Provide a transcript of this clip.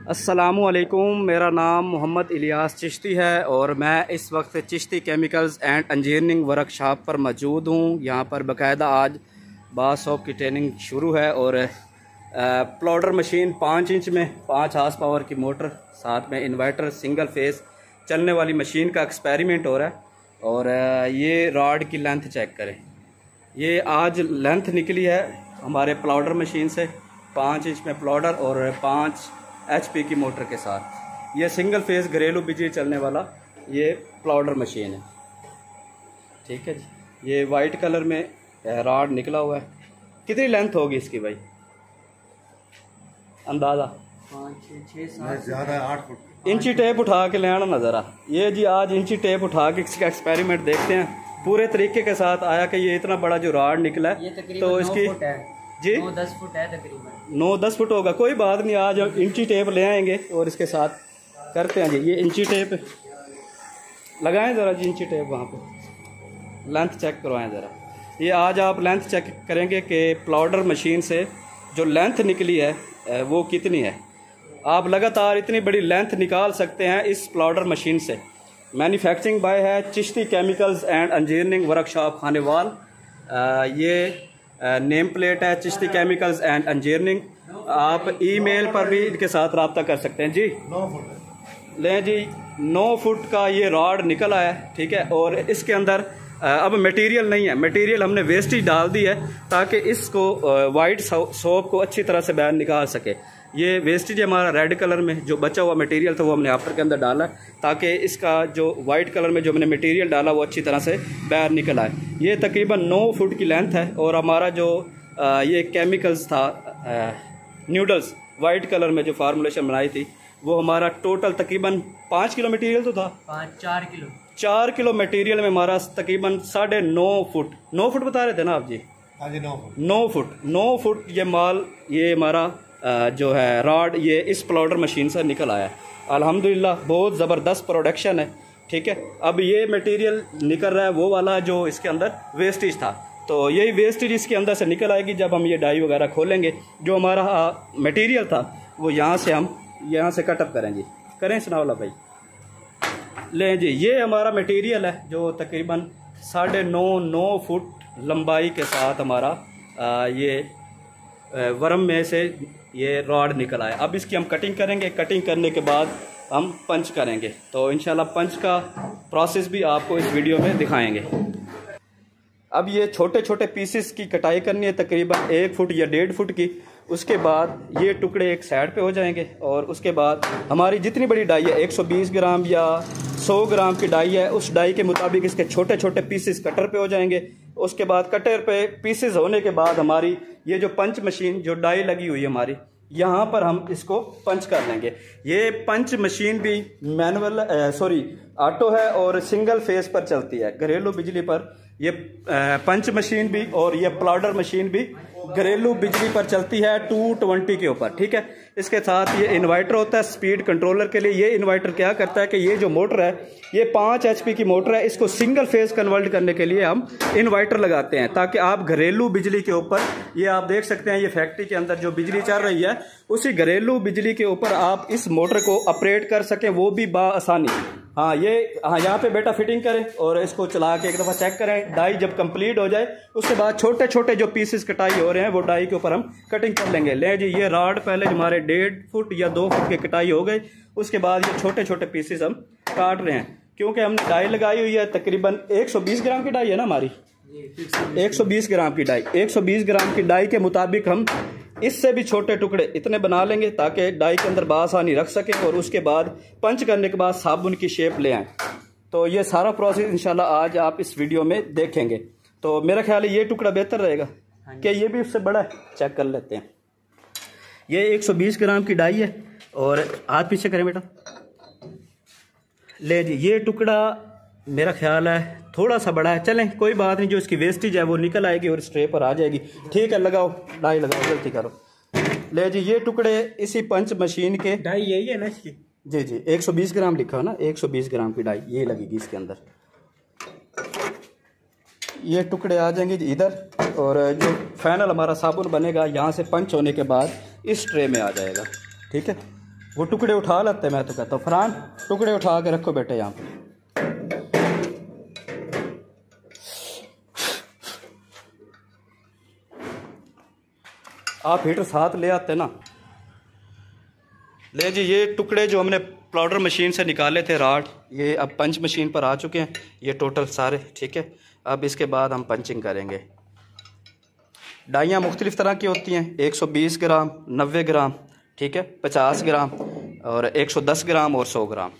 अस्सलामुअलैकुम, मेरा नाम मोहम्मद इलियास चिश्ती है और मैं इस वक्त Chishti chemicals and engineering workshop पर मौजूद हूँ। यहाँ पर बाकायदा आज बासॉप की ट्रेनिंग शुरू है और प्लॉडर मशीन 5 इंच में 5 हार्स पावर की मोटर, साथ में इन्वर्टर, सिंगल फेस चलने वाली मशीन का एक्सपेरिमेंट हो रहा है। और ये रॉड की लेंथ चेक करें, ये आज लेंथ निकली है हमारे प्लॉडर मशीन से 5 इंच में प्लॉडर और 5 HP की मोटर के साथ। ये सिंगल फेस घरेलू बिजली चलने वाला ये प्लॉडर मशीन है। ठीक है जी, ये वाइट कलर में रॉड निकला हुआ है। कितनी लेंथ होगी इसकी भाई, अंदाज़ा? 5 6 7 ज़्यादा 8 फुट। इंची टेप उठा के ले आना नज़र आ। ये जी आज इंची टेप उठा के इसका एक्सपेरिमेंट देखते हैं पूरे तरीके के साथ। आया कि ये इतना बड़ा जो रॉड निकला है तो इसकी 9 फुट है जी, 9-10 फुट है तकरीबन। 9-10 फुट होगा, कोई बात नहीं। आज हम इंची टेप ले आएंगे और इसके साथ करते हैं जी। ये इंची टेप लगाएं ज़रा जी, इंची टेप वहाँ पे लेंथ चेक करवाएं ज़रा। ये आज आप लेंथ चेक करेंगे कि प्लॉडर मशीन से जो लेंथ निकली है वो कितनी है। आप लगातार इतनी बड़ी लेंथ निकाल सकते हैं इस प्लॉडर मशीन से। मैन्युफैक्चरिंग बाय है Chishti chemicals and engineering workshop Khanewal. ये नेम प्लेट है चिश्ती केमिकल्स एंड इंजीनियरिंग। आप ईमेल पर भी इनके साथ रब्ता कर सकते हैं जी। 9 फुट लें जी, 9 फुट का ये रॉड निकला है। ठीक है, और इसके अंदर अब मटेरियल नहीं है, मटेरियल हमने वेस्टेज डाल दी है ताकि इसको वाइट सोप को अच्छी तरह से बाहर निकाल सके। ये वेस्टेज हमारा रेड कलर में जो बचा हुआ मटेरियल था वो हमने आफ्टर के अंदर डाला ताकि इसका जो वाइट कलर में जो हमने मटेरियल डाला वो अच्छी तरह से बाहर निकल आए। ये तकरीबन 9 फुट की लेंथ है और हमारा जो ये केमिकल्स था न्यूडल्स वाइट कलर में जो फार्मूलेशन बनाई थी वो हमारा टोटल तकरीबन 5 किलो मटेरियल तो था। 4 किलो मटेरियल में हमारा तकरीबन 9.5 फुट 9 फुट बता रहे थे ना आप जी? हाँ जी, 9 फुट ये माल, ये हमारा जो है रॉड, ये इस प्लॉडर मशीन से निकल आया है। अल्हम्दुलिल्लाह बहुत ज़बरदस्त प्रोडक्शन है। ठीक है, अब ये मटेरियल निकल रहा है वो वाला जो इसके अंदर वेस्टेज था, तो यही वेस्टेज इसके अंदर से निकल आएगी जब हम ये डाई वगैरह खोलेंगे। जो हमारा मटेरियल था वो यहाँ से हम यहाँ से कटअप करेंगे। करें सनाउल्लाह भाई, लें जी। ये हमारा मटेरियल है जो तकरीबन 9.5 फुट लंबाई के साथ हमारा ये वर्म में से ये रॉड निकल आया। अब इसकी हम कटिंग करेंगे, कटिंग करने के बाद हम पंच करेंगे। तो इंशाल्लाह पंच का प्रोसेस भी आपको इस वीडियो में दिखाएंगे। अब ये छोटे छोटे पीसेस की कटाई करनी है तकरीबन 1 फुट या 1.5 फुट की। उसके बाद ये टुकड़े एक साइड पे हो जाएंगे और उसके बाद हमारी जितनी बड़ी डाई है 120 ग्राम या 100 ग्राम की डाई है, उस डाई के मुताबिक इसके छोटे छोटे पीसेस कटर पे हो जाएंगे। उसके बाद कटर पे पीसेस होने के बाद हमारी ये जो पंच मशीन जो डाई लगी हुई है हमारी, यहाँ पर हम इसको पंच कर लेंगे। ये पंच मशीन भी मैनुअल ऑटो है और सिंगल फेस पर चलती है, घरेलू बिजली पर। ये पंच मशीन भी और ये प्लॉडर मशीन भी घरेलू बिजली पर चलती है 220 के ऊपर। ठीक है, इसके साथ ये इन्वर्टर होता है स्पीड कंट्रोलर के लिए। ये इन्वर्टर क्या करता है कि ये जो मोटर है ये 5 HP की मोटर है, इसको सिंगल फेस कन्वर्ट करने के लिए हम इन्वर्टर लगाते हैं ताकि आप घरेलू बिजली के ऊपर, ये आप देख सकते हैं ये फैक्ट्री के अंदर जो बिजली चल रही है उसी घरेलू बिजली के ऊपर आप इस मोटर को ऑपरेट कर सकें, वो भी बाआसानी। हाँ यहाँ पे बेटा फिटिंग करें और इसको चला के एक दफ़ा चेक करें। डाई जब कंप्लीट हो जाए उसके बाद छोटे छोटे जो पीसेस कटाई हो रहे हैं वो डाई के ऊपर हम कटिंग कर लेंगे। ले जी, ये रॉड पहले हमारे 1.5 फुट या 2 फुट की कटाई हो गई। उसके बाद ये छोटे छोटे पीसेस हम काट रहे हैं क्योंकि हमने डाई लगाई हुई है तकरीबन 120 ग्राम की डाई है ना हमारी, 120 ग्राम की डाई। 120 ग्राम की डाई के मुताबिक हम इससे भी छोटे टुकड़े इतने बना लेंगे ताकि डाई के अंदर बासानी रख सकें और उसके बाद पंच करने के बाद साबुन की शेप ले आएँ। तो ये सारा प्रोसेस इंशाल्लाह आज आप इस वीडियो में देखेंगे। तो मेरा ख्याल है ये टुकड़ा बेहतर रहेगा कि ये भी उससे बड़ा है। चेक कर लेते हैं। ये 120 ग्राम की डाई है और हाथ पीछे करें बेटा। ले जी, ये टुकड़ा मेरा ख्याल है थोड़ा सा बड़ा है। चलें कोई बात नहीं, जो इसकी वेस्टेज है वो निकल आएगी और इस ट्रे पर आ जाएगी। ठीक है, लगाओ डाई लगाओ, जल्दी करो। ले जी, ये टुकड़े इसी पंच मशीन के, डाई यही है ना इसकी? जी 120 ग्राम लिखा है ना, 120 ग्राम की डाई ये लगेगी इसके अंदर। ये टुकड़े आ जाएंगे इधर और जो फाइनल हमारा साबुन बनेगा यहाँ से पंच होने के बाद इस ट्रे में आ जाएगा। ठीक है, वो टुकड़े उठा लेते हैं। मैं तो कहता हूँ फरहान टुकड़े उठा के रखो बेटे यहाँ पे। आप हीटर साथ ले आते ना। ले जी, ये टुकड़े जो हमने प्लाउडर मशीन से निकाले थे राड, ये अब पंच मशीन पर आ चुके हैं ये टोटल सारे, ठीक है। अब इसके बाद हम पंचिंग करेंगे। डाइयाँ मुख्तलिफ़ तरह की होती हैं, 120 ग्राम, 90 ग्राम, ठीक है, 50 ग्राम और 110 ग्राम और 100 ग्राम।